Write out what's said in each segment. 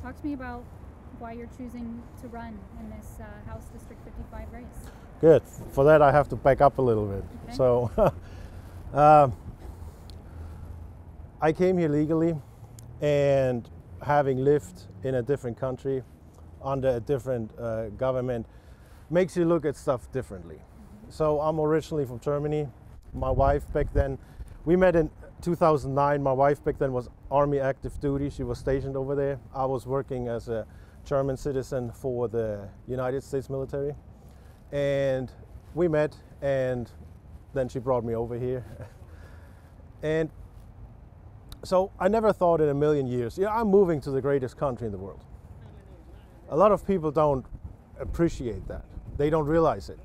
Talk to me about why you're choosing to run in this House District 55 race. Good. For that, I have to back up a little bit. Okay. So, I came here legally, and having lived in a different country under a different government makes you look at stuff differently. So I'm originally from Germany. My wife back then, we met in 2009. My wife back then was Army active duty. She was stationed over there. I was working as a German citizen for the United States military. And we met, and then she brought me over here. And so I never thought in a million years, I'm moving to the greatest country in the world. A lot of people don't appreciate that. They don't realize it.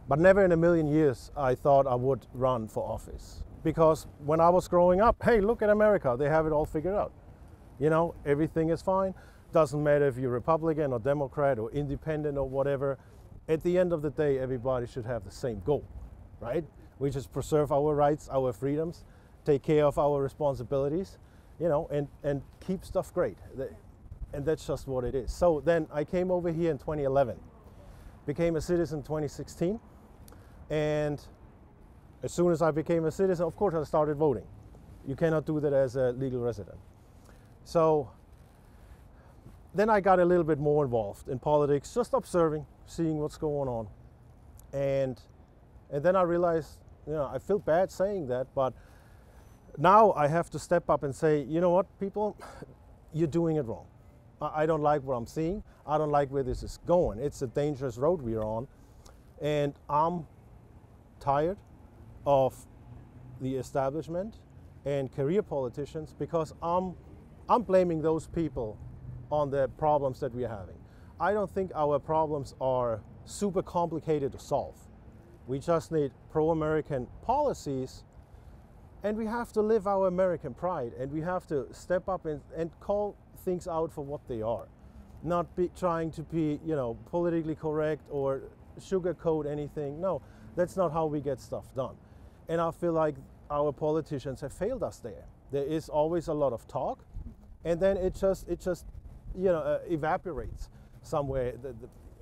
But never in a million years I thought I would run for office. Because when I was growing up, hey, look at America, they have it all figured out. Everything is fine. Doesn't matter if you're Republican or Democrat or independent or whatever. At the end of the day, everybody should have the same goal, right? We just preserve our rights, our freedoms, take care of our responsibilities, and keep stuff great. And that's just what it is. So then I came over here in 2011, became a citizen in 2016, and as soon as I became a citizen, of course, I started voting. You cannot do that as a legal resident. So then I got a little bit more involved in politics, just observing, seeing what's going on. And then I realized, I feel bad saying that, but now I have to step up and say, you know what, people, you're doing it wrong. I don't like what I'm seeing. I don't like where this is going. It's a dangerous road we are on. And I'm tired of the establishment and career politicians because I'm blaming those people on the problems that we're having. I don't think our problems are super complicated to solve. We just need pro-American policies, and we have to live our American pride, and we have to step up and call things out for what they are. Not trying to be, politically correct or sugarcoat anything. No, that's not how we get stuff done. And I feel like our politicians have failed us there. There is always a lot of talk, and then it just evaporates somewhere.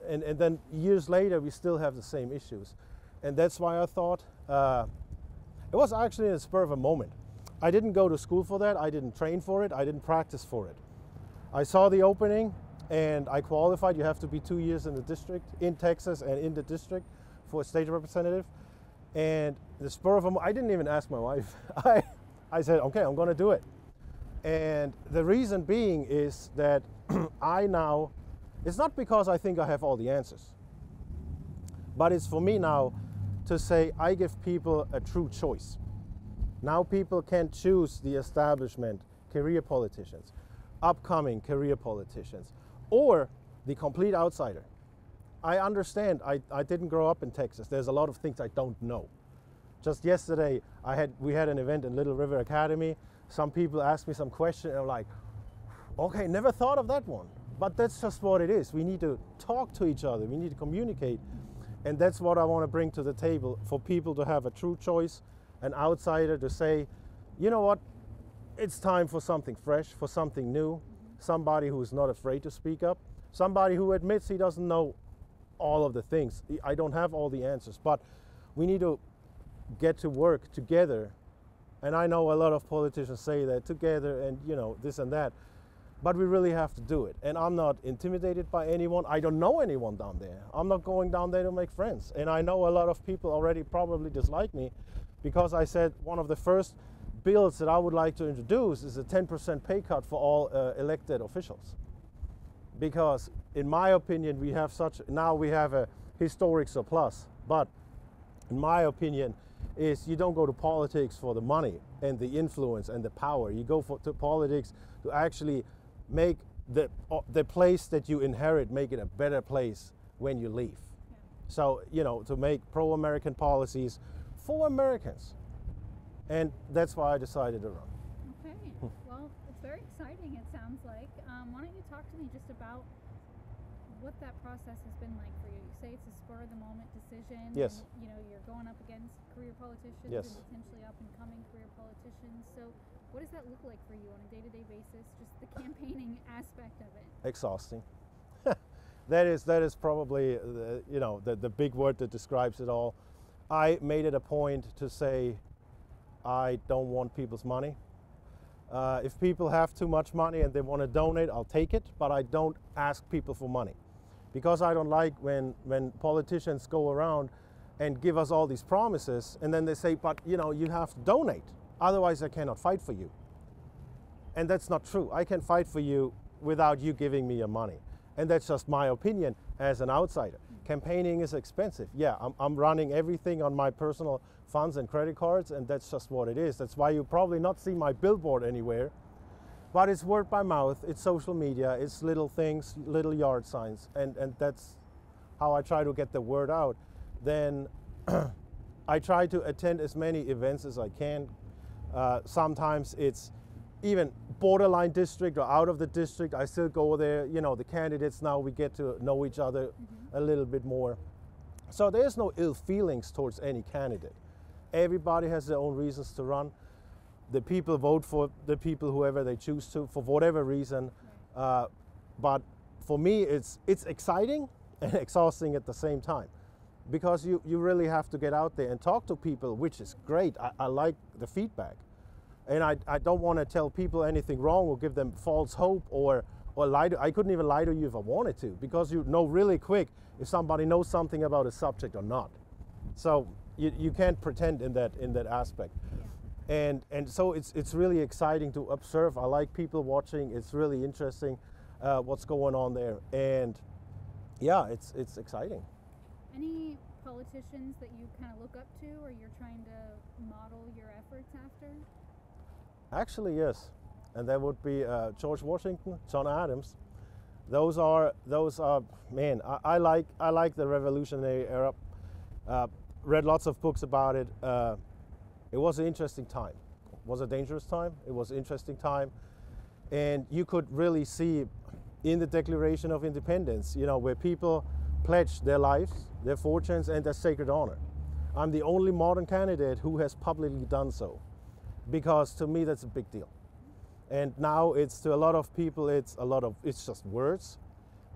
And then years later, we still have the same issues. And that's why I thought, it was actually in a spur of a moment. I didn't go to school for that. I didn't train for it. I didn't practice for it. I saw the opening and I qualified. You have to be 2 years in the district, in Texas and in the district for a state representative. And the spur of a moment, I didn't even ask my wife. I said, okay, I'm going to do it. And the reason being is that it's not because I think I have all the answers, but it's for me now to say I give people a true choice. Now people can choose the establishment, career politicians, upcoming career politicians, or the complete outsider. I understand, I didn't grow up in Texas. There's a lot of things I don't know. Just yesterday, we had an event in Little River Academy. Some people asked me some question and I'm like, okay, never thought of that one. But that's just what it is. We need to talk to each other. We need to communicate. And that's what I want to bring to the table, for people to have a true choice, an outsider to say, you know what, it's time for something fresh, for something new, somebody who is not afraid to speak up, somebody who admits he doesn't know all of the things. I don't have all the answers, but we need to get to work together. And I know a lot of politicians say that together and, this and that. But we really have to do it. And I'm not intimidated by anyone. I don't know anyone down there. I'm not going down there to make friends. And I know a lot of people already probably dislike me because I said one of the first bills that I would like to introduce is a 10% pay cut for all elected officials. Because in my opinion, we have a historic surplus. But in my opinion, is you don't go to politics for the money and the influence and the power. You go to politics to actually make the place that you inherit, make it a better place when you leave. Yeah. So, to make pro-American policies for Americans. And that's why I decided to run. Okay, well, it's very exciting, it sounds like. Why don't you talk to me just about what that process has been like for you? You say it's a spur-of-the-moment decision. Yes. And, you're going up against career politicians. Yes. And potentially up-and-coming career politicians. So what does that look like for you on a day-to-day basis, just the campaigning aspect of it? exhausting. That is probably the big word that describes it all. I made it a point to say I don't want people's money. If people have too much money and they want to donate, I'll take it, but I don't ask people for money, because I don't like when politicians go around and give us all these promises and then they say, but you have to donate, otherwise I cannot fight for you. And that's not true. I can fight for you without you giving me your money. And that's just my opinion as an outsider. Campaigning is expensive. Yeah, I'm running everything on my personal funds and credit cards, and that's just what it is. That's why you probably not see my billboard anywhere. But it's word by mouth, it's social media, it's little things, little yard signs, and that's how I try to get the word out. Then I try to attend as many events as I can. Sometimes it's even borderline district or out of the district, I still go there. The candidates now, we get to know each other a little bit more. So there's no ill feelings towards any candidate. Everybody has their own reasons to run. The people vote for the people, whoever they choose to, for whatever reason. But for me, it's exciting and exhausting at the same time, because you really have to get out there and talk to people, which is great. I like the feedback. And I don't want to tell people anything wrong or give them false hope or lie to. I couldn't even lie to you if I wanted to, because you know really quick if somebody knows something about a subject or not. So you can't pretend in that aspect. Yeah. And so it's really exciting to observe. I like people watching. It's really interesting what's going on there. And yeah, it's exciting. Any politicians that you kind of look up to or you're trying to model your efforts after? Actually, yes, and that would be George Washington, John Adams. Those are man. I like the Revolutionary era. Read lots of books about it. It was an interesting time. It was a dangerous time. It was an interesting time, and you could really see in the Declaration of Independence, where people pledged their lives, their fortunes, and their sacred honor. I'm the only modern candidate who has publicly done so, because to me that's a big deal. And now it's to a lot of people it's just words,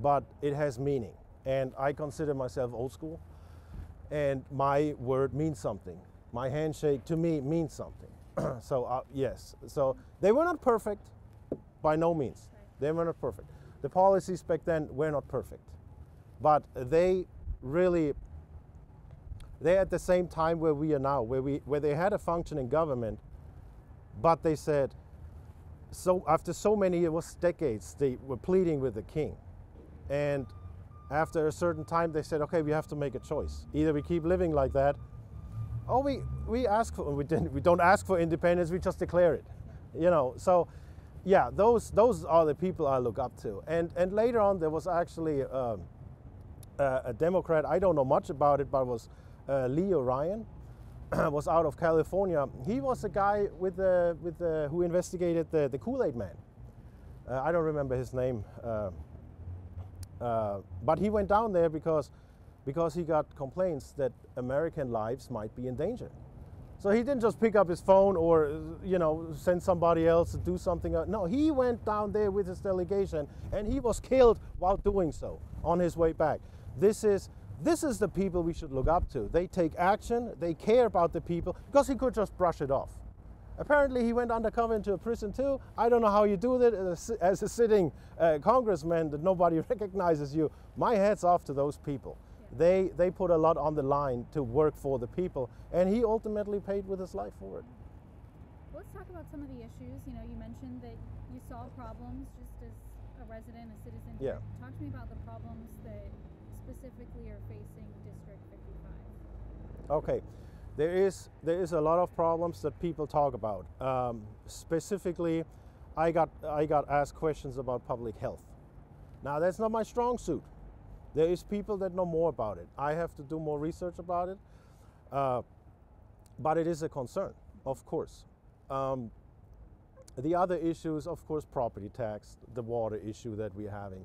but it has meaning. And I consider myself old school, and my word means something. My handshake to me means something. So yes, so they were not perfect, by no means. They were not perfect. The policies back then were not perfect, but they're at the same time where we are now, where they had a functioning government. But they said, so after so many, it was decades, they were pleading with the king. And after a certain time, they said, okay, we have to make a choice. Either we keep living like that, or we don't ask for independence, we just declare it. So yeah, those are the people I look up to. And later on, there was actually a Democrat, I don't know much about it, but it was Leo Ryan. Was out of California. He was the guy who investigated the Kool-Aid man. I don't remember his name, but he went down there because he got complaints that American lives might be in danger. So he didn't just pick up his phone or send somebody else to do something. No, he went down there with his delegation, and he was killed while doing so on his way back. This is the people we should look up to. They take action, they care about the people, because he could just brush it off. Apparently he went undercover into a prison too. I don't know how you do that as a sitting congressman that nobody recognizes you. My hat's off to those people. Yeah. They put a lot on the line to work for the people, and he ultimately paid with his life for it. Let's talk about some of the issues. You mentioned that you saw problems just as a resident, a citizen. Yeah. Talk to me about the problems that specifically are facing District 55. Okay, there is a lot of problems that people talk about. Specifically, I got asked questions about public health. Now that's not my strong suit. There is people that know more about it. I have to do more research about it, but it is a concern, of course. The other issues, of course, property tax, the water issue that we're having,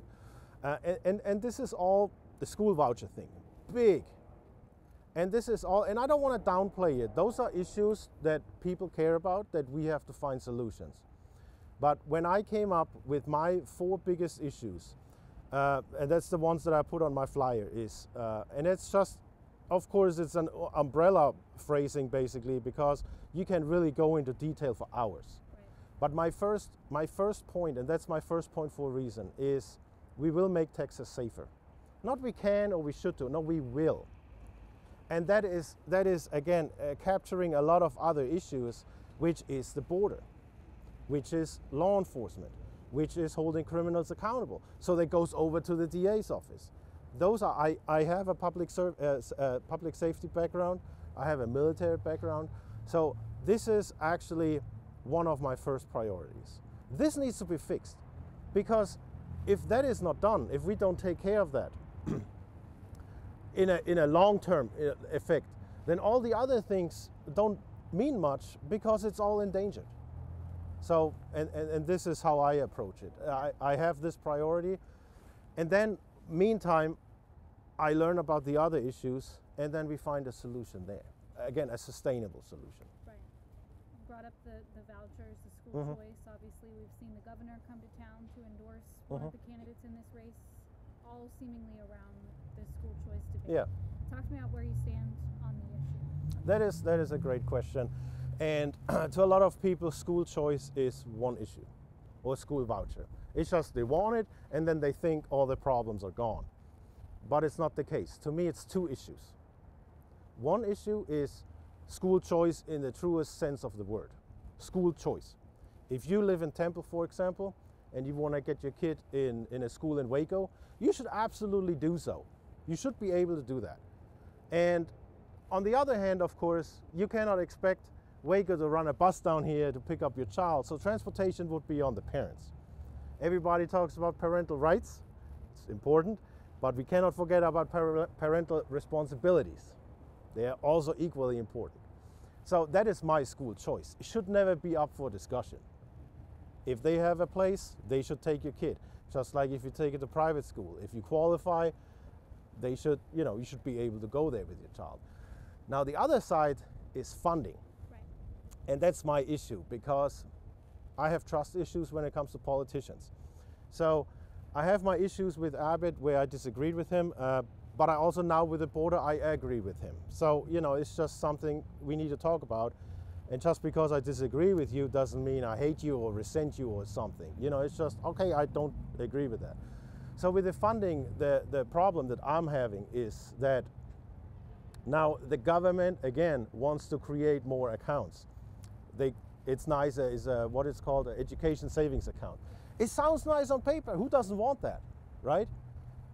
and this is all. The school voucher thing, big. And this is all, and I don't want to downplay it. Those are issues that people care about, that we have to find solutions. But when I came up with my 4 biggest issues, and that's the ones that I put on my flyer, and it's just, of course, it's an umbrella phrasing basically, because you can really go into detail for hours. Right. But my first point, and that's my first point for a reason, is we will make Texas safer. Not we can or we should do, no, we will. And that is again capturing a lot of other issues, which is the border, which is law enforcement, which is holding criminals accountable. So that goes over to the DA's office. Those are, I have a public safety background, I have a military background, so this is actually one of my first priorities. This needs to be fixed, because if that is not done, if we don't take care of that in a long-term effect, then all the other things don't mean much, because it's all endangered. So, and this is how I approach it. I have this priority, and then meantime, I learn about the other issues, and then we find a solution there. Again, a sustainable solution. Right. You brought up the vouchers, the school choice. Obviously, we've seen the governor come to town to endorse one of the candidates in this race, all seemingly around the school choice debate. Yeah. Talk to me about where you stand on the issue. That is a great question. And to a lot of people, school choice is one issue, or school voucher. It's just they want it, and then they think all the problems are gone. But it's not the case. To me, it's 2 issues. One issue is school choice in the truest sense of the word. School choice. If you live in Temple, for example, and you want to get your kid in a school in Waco, you should absolutely do so. You should be able to do that. And on the other hand, of course, you cannot expect Waco to run a bus down here to pick up your child, so transportation would be on the parents. Everybody talks about parental rights. It's important. But we cannot forget about parental responsibilities. They are also equally important. So that is my school choice. It should never be up for discussion. If they have a place, they should take your kid. Just like if you take it to private school. If you qualify, they should, you should be able to go there with your child. Now the other side is funding. Right. And that's my issue, because I have trust issues when it comes to politicians. So I have my issues with Abbott where I disagreed with him, but I also now with the border, I agree with him. So, it's just something we need to talk about. And just because I disagree with you doesn't mean I hate you or resent you or something. It's just, okay, I don't agree with that. So with the funding, the problem that I'm having is that now the government, again, wants to create more accounts. It's nice, is what it's called an education savings account. It sounds nice on paper. Who doesn't want that, right?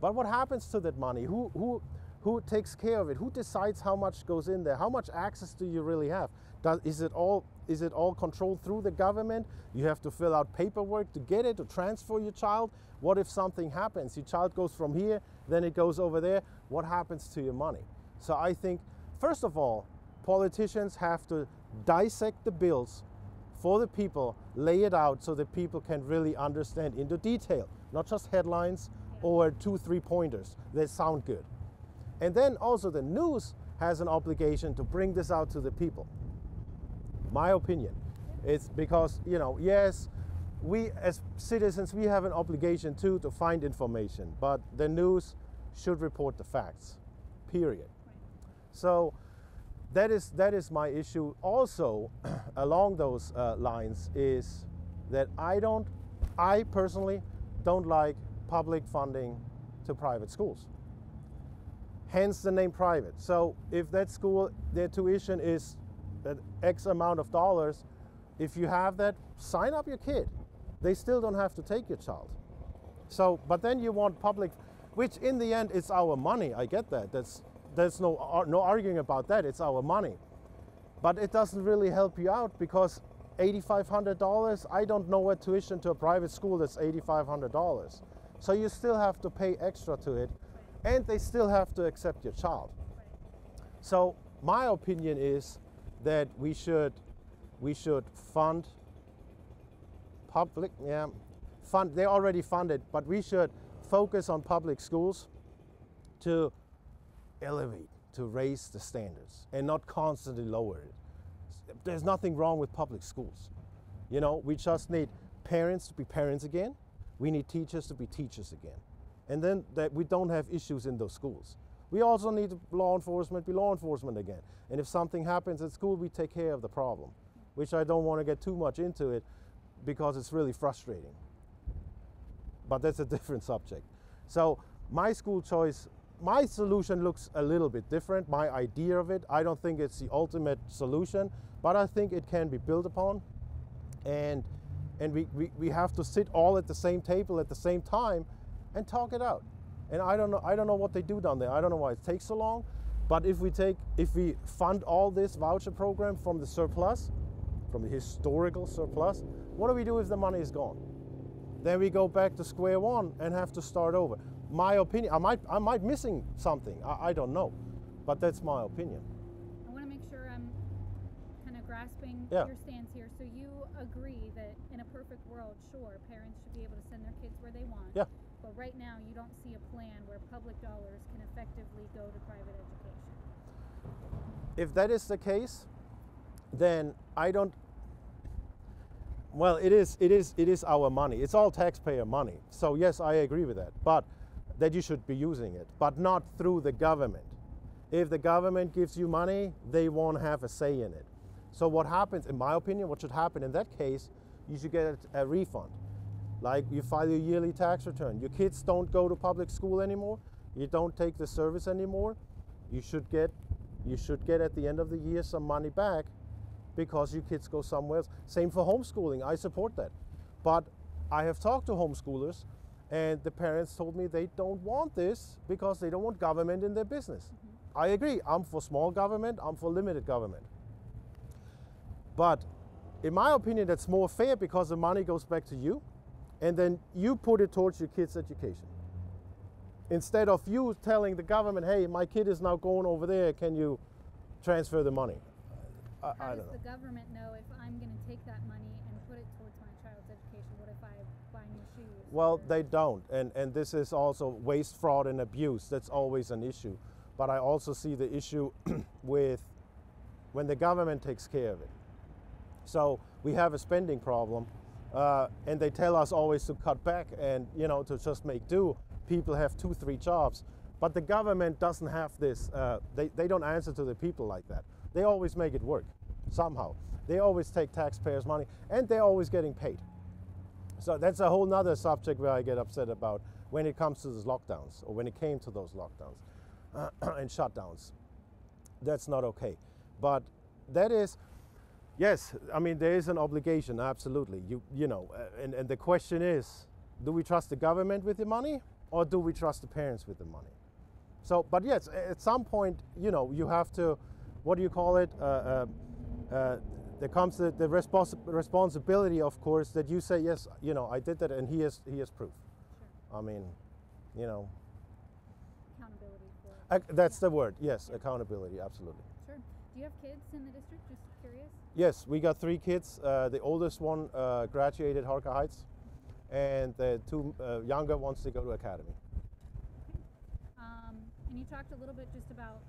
But what happens to that money? Who takes care of it? Who decides how much goes in there? How much access do you really have? Is it all controlled through the government? You have to fill out paperwork to get it, to transfer your child. What if something happens? Your child goes from here, then it goes over there. What happens to your money? So I think, first of all, politicians have to dissect the bills for the people, lay it out so that people can really understand into detail, not just headlines or 2-3 pointers that sound good. And then also the news has an obligation to bring this out to the people. My opinion. It's because, yes, we as citizens, we have an obligation too to find information, but the news should report the facts, period. Right. So that is my issue. Also, along those lines is that I personally don't like public funding to private schools. Hence the name private. So if that school, their tuition is an X amount of dollars, if you have that, sign up your kid. They still don't have to take your child. So, but then you want public, which in the end it's our money. I get that. There's no arguing about that. It's our money. But it doesn't really help you out, because $8,500, I don't know a tuition to a private school that's $8,500. So you still have to pay extra to it, and they still have to accept your child. So my opinion is that we should fund public, they're already funded, but we should focus on public schools to elevate, to raise the standards and not constantly lower it. There's nothing wrong with public schools. We just need parents to be parents again. We need teachers to be teachers again. And then that we don't have issues in those schools. We also need law enforcement be law enforcement again. And if something happens at school, we take care of the problem, which I don't want to get too much into it because it's really frustrating. But that's a different subject. So my school choice, my solution looks a little bit different. My idea of it, I don't think it's the ultimate solution, but I think it can be built upon. And we have to sit all at the same table at the same time and talk it out. And I don't know what they do down there. I don't know why it takes so long. But if we fund all this voucher program from the surplus, from the historical surplus, what do we do if the money is gone? Then we go back to square one and have to start over. My opinion, I might missing something. I don't know, but that's my opinion. I want to make sure I'm kind of grasping Yeah. your stance here. So you agree that in a perfect world, sure, parents should be able to send their kids where they want. Yeah. But right now, you don't see a plan where public dollars can effectively go to private education. If that is the case, then I don't. Well, it is our money. It's all taxpayer money. So yes, I agree with that. But that you should be using it, but not through the government. If the government gives you money, they won't have a say in it. So what happens, in my opinion, what should happen in that case, you should get a refund. Like you file your yearly tax return. Your kids don't go to public school anymore. You don't take the service anymore. You should get at the end of the year some money back because your kids go somewhere else. Same for homeschooling. I support that. But I have talked to homeschoolers and the parents told me they don't want this because they don't want government in their business. I agree. I'm for small government. I'm for limited government. But in my opinion, that's more fair because the money goes back to you and then you put it towards your kids' education. Instead of you telling the government, hey, my kid is now going over there, can you transfer the money? How I does don't know. the government know if I'm going to take that money and put it towards my child's education? What if I buy new shoes? Well, or- they don't. And this is also waste, fraud, and abuse. That's always an issue. But I also see the issue with when the government takes care of it. So we have a spending problem, and they tell us always to cut back and, to just make do. People have 2-3 jobs. But the government doesn't have this. They don't answer to the people like that. They always make it work somehow. They always take taxpayers' money, and they're always getting paid. So that's a whole nother subject where I get upset about when it comes to those lockdowns, or when it came to those lockdowns and shutdowns. That's not okay. But that is, yes, I mean, there is an obligation, absolutely. And the question is, do we trust the government with the money, or do we trust the parents with the money? So, but yes, at some point, you have to, what do you call it? There comes the responsibility, of course, that you say, yes, I did that, and he has proof. Sure. I mean, Accountability for it. that's the word. Yes, accountability, absolutely. Sure. Do you have kids in the district? Just curious. Yes, we got 3 kids. The oldest one graduated Harker Heights, and the 2 younger ones, they go to academy. And you talked a little bit just about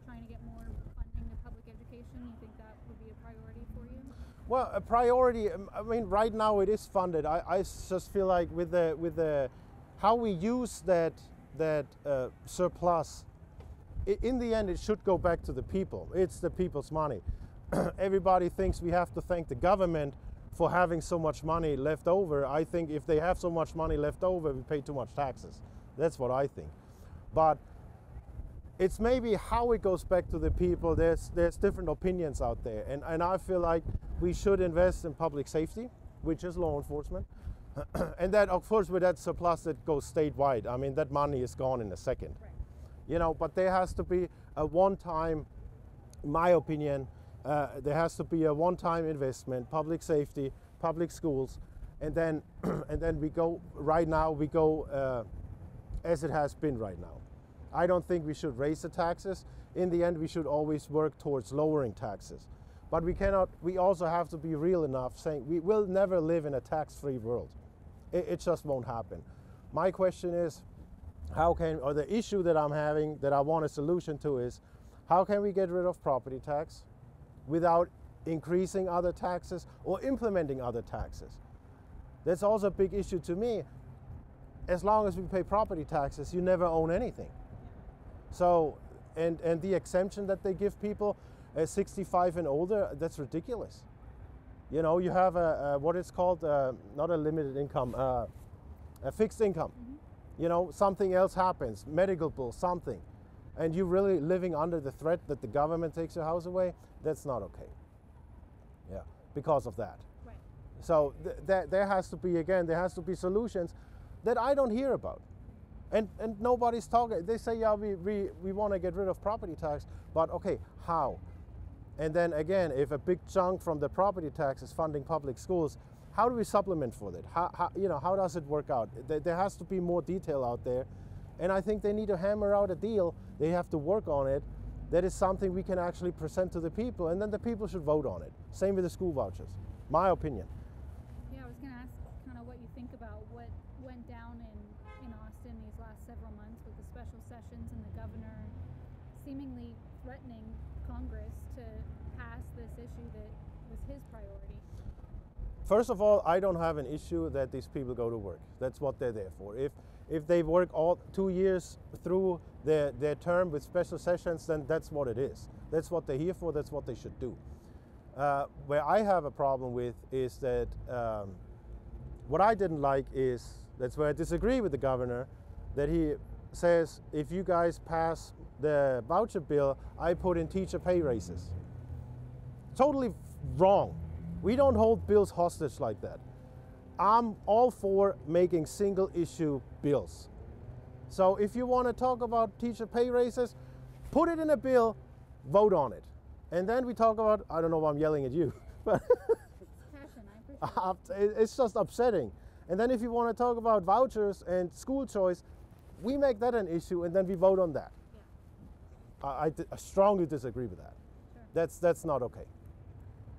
trying to get more funding to public education. You think that would be a priority for you? Well, a priority. I mean, right now it is funded. I just feel like with the how we use that surplus, in the end, it should go back to the people. It's the people's money. Everybody thinks we have to thank the government for having so much money left over. I think if they have so much money left over, we pay too much taxes. That's what I think. But it's maybe how it goes back to the people. There's different opinions out there, and I feel like we should invest in public safety, which is law enforcement, and that, of course, with that surplus that goes statewide. I mean, that money is gone in a second. Right. But there has to be a one-time, in my opinion, there has to be a one-time investment, public safety, public schools, and then we go. Right now, we go as it has been right now. I don't think we should raise the taxes. In the end, we should always work towards lowering taxes. But we also have to be real enough saying we will never live in a tax-free world. It just won't happen. My question is, or the issue that I'm having that I want a solution to is, how can we get rid of property tax without increasing other taxes or implementing other taxes? That's also a big issue to me. As long as we pay property taxes, you never own anything. So, and the exemption that they give people 65 and older, that's ridiculous. You know, you have what it's called, not a limited income, a fixed income. You know, something else happens, medical bill, something, and you're really living under the threat that the government takes your house away. That's not okay. Yeah, because of that. Right. So there has to be, again, there has to be solutions that I don't hear about. And nobody's talking. They say, yeah, we want to get rid of property tax, but okay, how? And then again, if a big chunk from the property tax is funding public schools, how do we supplement for that? How does it work out? There has to be more detail out there. And I think they need to hammer out a deal. They have to work on it. That is something we can actually present to the people, and then the people should vote on it. Same with the school vouchers, my opinion. Yeah, I was going to ask kind of what you think about what went down in Austin these last several months with the special sessions and the governor seemingly threatening Congress to pass this issue that was his priority. First of all, I don't have an issue that these people go to work. That's what they're there for. If they work all 2 years through their term with special sessions, then that's what it is. That's what they're here for. That's what they should do. Where I have a problem with is that what I didn't like is, that's where I disagree with the governor, that he says, if you guys pass the voucher bill, I put in teacher pay raises. Totally wrong. We don't hold bills hostage like that. I'm all for making single issue bills. So if you want to talk about teacher pay raises, put it in a bill, vote on it. And then we talk about, I don't know why I'm yelling at you, but Passion, I appreciate it. it's just upsetting. And then if you want to talk about vouchers and school choice, we make that an issue and then we vote on that. Yeah. I strongly disagree with that. Sure. That's not okay.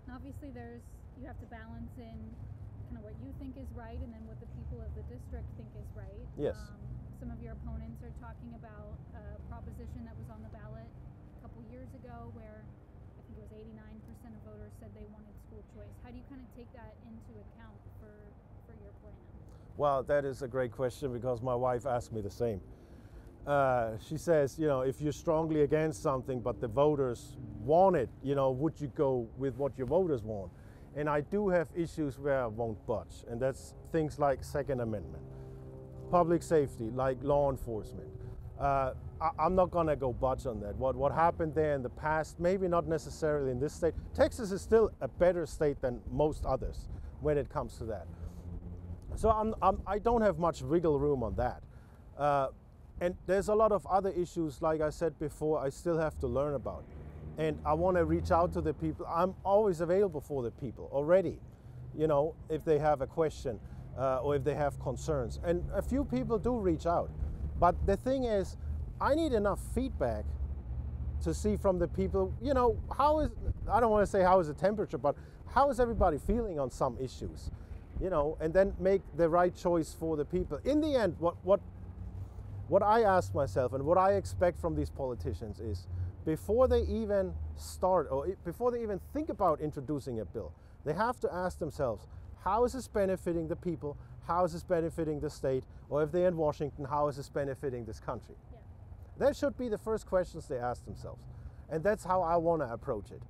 And obviously you have to balance in kind of what you think is right and then what the people of the district think is right. Yes. Some of your opponents are talking about a proposition that was on the ballot a couple years ago where I think it was 89% of voters said they wanted school choice. How do you kind of take that into account for your plan? Well, that is a great question because my wife asked me the same. She says, you know, if you're strongly against something but the voters want it, you know, would you go with what your voters want? And I do have issues where I won't budge, and that's things like Second Amendment, public safety, like law enforcement. I'm not gonna go budge on that. What happened there in the past, maybe not necessarily in this state. Texas is still a better state than most others when it comes to that. So I don't have much wiggle room on that. And there's a lot of other issues, like I said before, I still have to learn about. And I want to reach out to the people. I'm always available for the people already, you know, if they have a question or if they have concerns. And a few people do reach out. But the thing is, I need enough feedback to see from the people, you know, I don't want to say how is the temperature, but how is everybody feeling on some issues, you know, and then make the right choice for the people. In the end, what I ask myself and what I expect from these politicians is, before they even start or before they even think about introducing a bill, they have to ask themselves, how is this benefiting the people? How is this benefiting the state? Or if they're in Washington, how is this benefiting this country? Yeah. That should be the first questions they ask themselves. And that's how I want to approach it.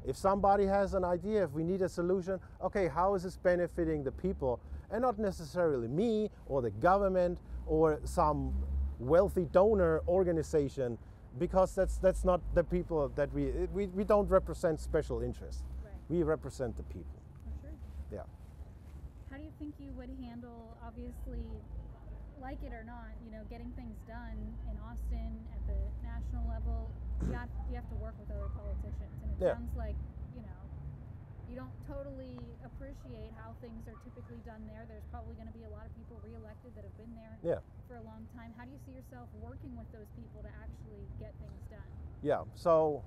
If somebody has an idea, if we need a solution, okay, how is this benefiting the people? And not necessarily me or the government or some wealthy donor organization, because that's not the people that we don't represent special interests. Right. We represent the people. For sure. Yeah. How do you think you would handle, obviously, like it or not, you know, getting things done in Austin at the national level? You have to work with other politicians, and it sounds like, you know, you don't totally appreciate how things are typically done there. There's probably going to be a lot of people reelected that have been there for a long time. How do you see yourself working with those people to actually get things done? Yeah, so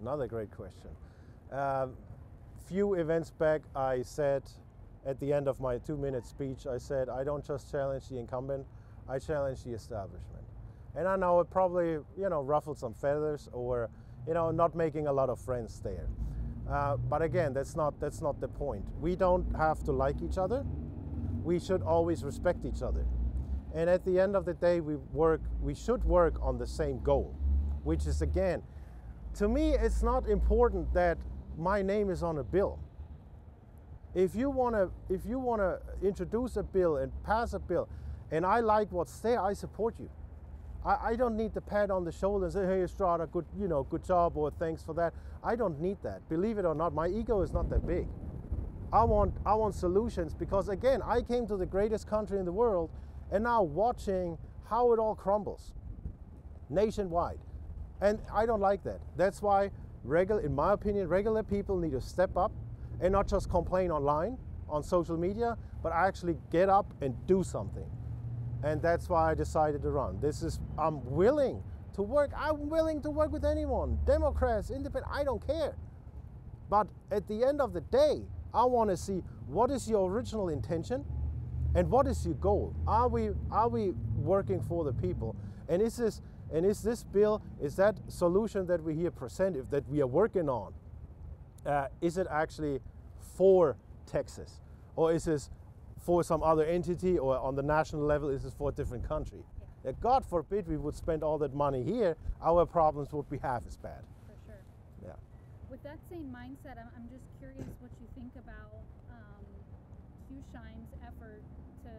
another great question. Few events back, I said at the end of my 2-minute speech, I said, I don't just challenge the incumbent, I challenge the establishment. And I know it probably, you know, ruffled some feathers or, you know, not making a lot of friends there. But again, that's not the point. We don't have to like each other, we should always respect each other. And at the end of the day, we should work on the same goal, which is, again, to me, it's not important that my name is on a bill. If you wanna introduce a bill and pass a bill, and I like what's there, I support you. I don't need the pat on the shoulder and say, hey, Estrada, good job, or thanks for that. I don't need that. Believe it or not, my ego is not that big. I want solutions, because again, I came to the greatest country in the world, and now watching how it all crumbles nationwide. And I don't like that. That's why, in my opinion, regular people need to step up and not just complain online, on social media, but actually get up and do something. And that's why I decided to run. I'm willing to work. I'm willing to work with anyone, Democrats, Independent, I don't care. But at the end of the day, I want to see what is your original intention and what is your goal. Are we working for the people? And is this bill, is that solution that we here presented, that we are working on, is it actually for Texas, or is this for some other entity, or on the national level, is this for a different country? Yeah. God forbid we would spend all that money here, our problems would be half as bad. For sure. Yeah. With that same mindset, I'm just curious what you think about Hugh Shine's effort to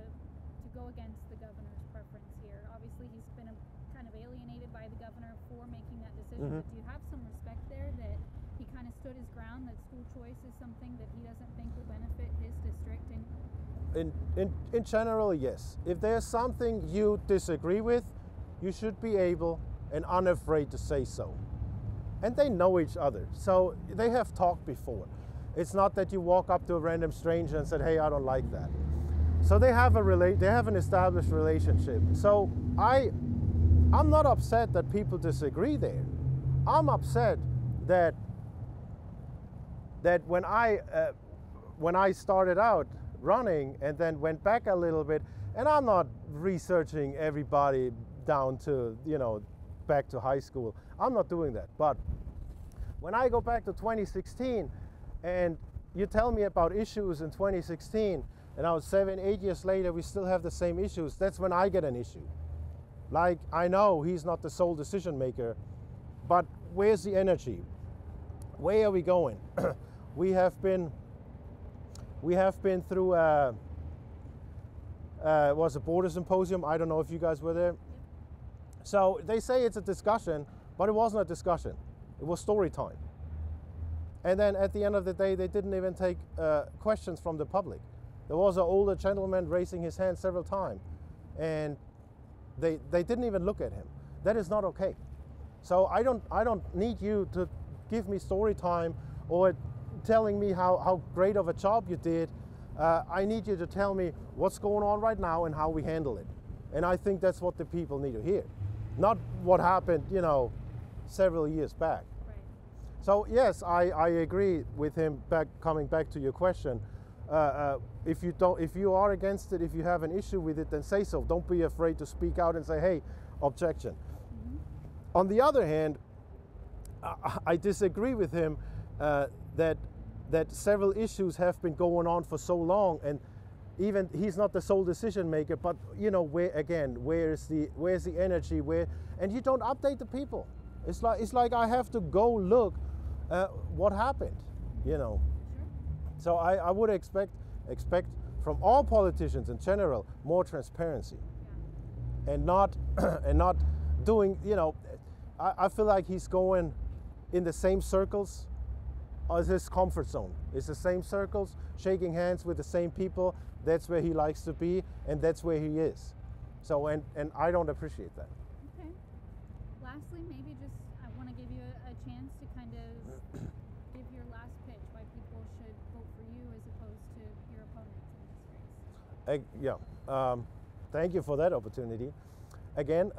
go against the governor's preference here. Obviously, he's been kind of alienated by the governor for making that decision. But do you have some respect there that he kind of stood his ground, that school choice is something that he doesn't think will benefit his district? In general, yes. If there's something you disagree with, you should be able and unafraid to say so. And they know each other, so they have talked before. It's not that you walk up to a random stranger and said, hey, I don't like that. So they have an established relationship. So I'm not upset that people disagree there. I'm upset that when I started out running and then went back a little bit, and I'm not researching everybody down to, back to high school. I'm not doing that. But when I go back to 2016 and you tell me about issues in 2016, and now 7-8 years later we still have the same issues, that's when I get an issue. Like, I know he's not the sole decision maker, but where's the energy? Where are we going? We have been through was a border symposium. I don't know if you guys were there. So they say it's a discussion, but it wasn't a discussion. It was story time. And then at the end of the day, they didn't even take questions from the public. There was an older gentleman raising his hand several times, and they didn't even look at him. That is not okay. So I don't need you to give me story time or telling me how great of a job you did. I need you to tell me what's going on right now and how we handle it. And I think that's what the people need to hear, not what happened, several years back. Right. So yes, I agree with him. Coming back to your question, if you are against it, if you have an issue with it, then say so. Don't be afraid to speak out and say, hey, objection. Mm-hmm. On the other hand, I disagree with him that several issues have been going on for so long, and even he's not the sole decision maker. But where's the energy? And you don't update the people. It's like I have to go look what happened, Sure. So I would expect from all politicians in general more transparency, and not doing. I feel like he's going in the same circles as his comfort zone. It's the same circles, shaking hands with the same people. That's where he likes to be, and that's where he is. So, and I don't appreciate that. Okay. Lastly, maybe just I want to give you a chance to kind of give your last pitch why people should vote for you as opposed to your opponents in this race. Thank you for that opportunity. Again,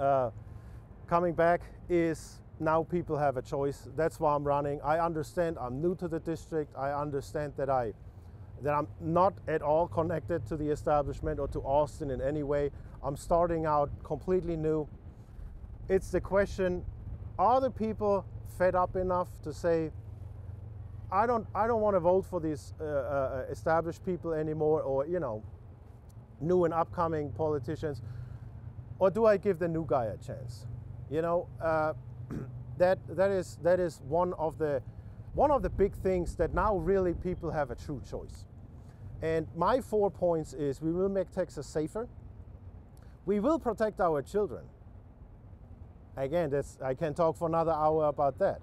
coming back is now people have a choice. That's why I'm running. I understand I'm new to the district. I understand that I'm not at all connected to the establishment or to Austin in any way. I'm starting out completely new. It's the question, are the people fed up enough to say, I don't want to vote for these established people anymore, or new and upcoming politicians, or do I give the new guy a chance? You know, that is one of the big things that now really people have a true choice. And my 4 points is: we will make Texas safer. We will protect our children. Again, I can talk for another hour about that.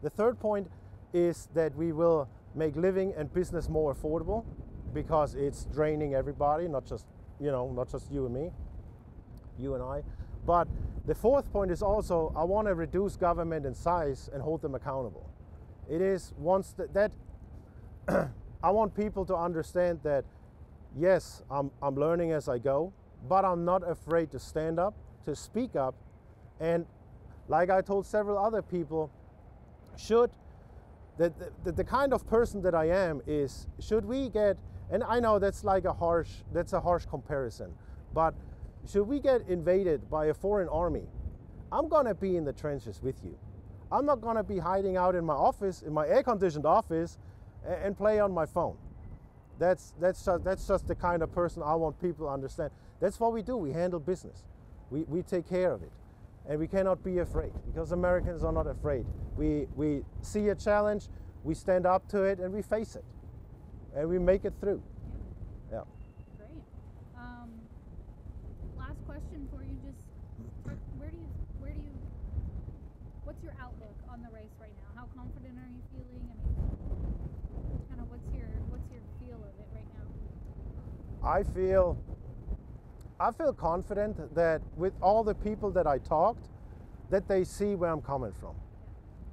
The third point is that we will make living and business more affordable, because it's draining everybody, not just you and me, you and I. But the fourth point is also, I want to reduce government in size and hold them accountable. It is once that I want people to understand that, yes, I'm learning as I go, but I'm not afraid to stand up, to speak up. And like I told several other people, the kind of person that I am is, should we get, and I know that's a harsh comparison, but should we get invaded by a foreign army, I'm gonna be in the trenches with you. I'm not gonna be hiding out in my office, in my air-conditioned office, and play on my phone. That's just the kind of person I want people to understand. That's what we do. We handle business. We take care of it. And we cannot be afraid, because Americans are not afraid. We see a challenge, we stand up to it, and we face it. And we make it through. Yeah. Great. Last question for you, just what's your outlook on the race right now? How confident are you feeling? I mean, kind of what's your feel of it right now? I feel confident that with all the people that I talked, that they see where I'm coming from.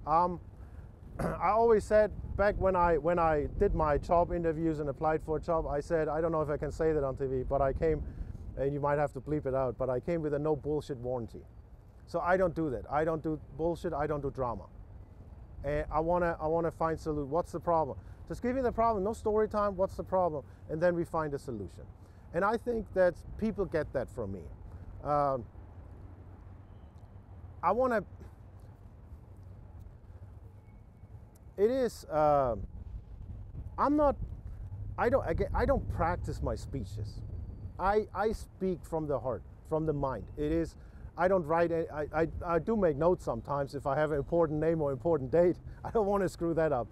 I always said, back when I did my job interviews and applied for a job, I said, I don't know if I can say that on TV, but I came, and you might have to bleep it out, but I came with a no bullshit warranty. So I don't do that. I don't do bullshit. I don't do drama. And I wanna find solution. What's the problem? Just give me the problem. No story time. What's the problem? And then we find a solution. And I think that people get that from me. I want to. It is. I'm not. I don't practice my speeches. I speak from the heart, from the mind. It is. I don't write. I do make notes sometimes if I have an important name or important date. I don't want to screw that up.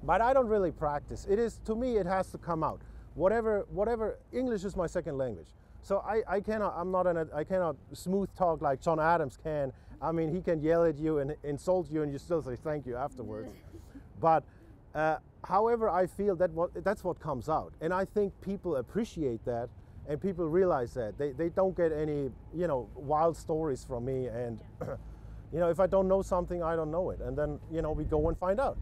But I don't really practice. It is, to me, it has to come out. Whatever, English is my second language. So I cannot smooth talk like John Adams can. I mean, he can yell at you and insult you and you still say thank you afterwards. But however, I feel that's what comes out. And I think people appreciate that, and people realize that. They don't get any, wild stories from me. And, if I don't know something, I don't know it. And then, we go and find out.